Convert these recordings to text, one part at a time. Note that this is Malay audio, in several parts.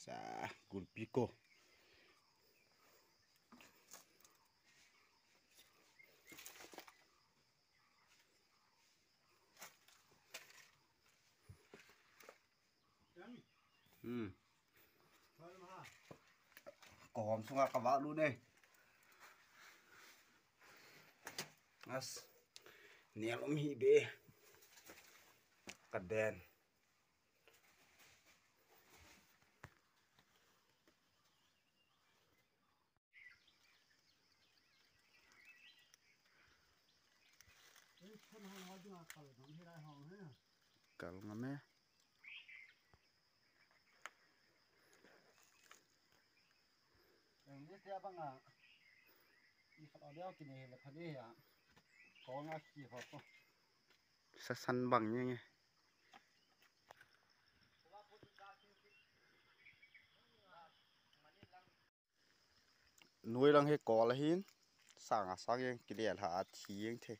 sa gulpiko. Còn xuống cả vợ luôn đây. As nè lắm hi bê. Cả đèn. Cả lắm mẹ. Ini siapa nggak? Kalau dia kini lepas dia ya, kau nggak siapa tu? Săn bằng nha. Nuôi lang hết có là hin, sang yang cái đèn hạ chỉ yang thế.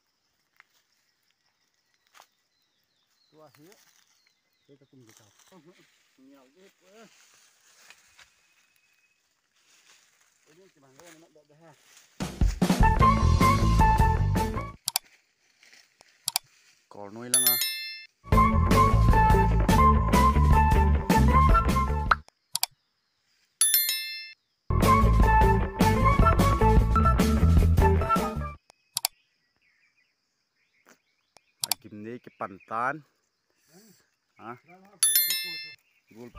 Tua hiu, kita tunggu kau. Nyal dia pun. Ini cuma gua nak dah ha. Có nuôi lang à. Kim này cái bàn tan. Hả? Gul.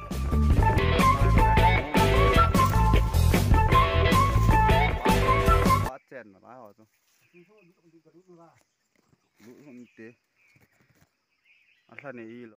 Bắt chèn mà lái hỏi thôi. Lũ không té. Anh này y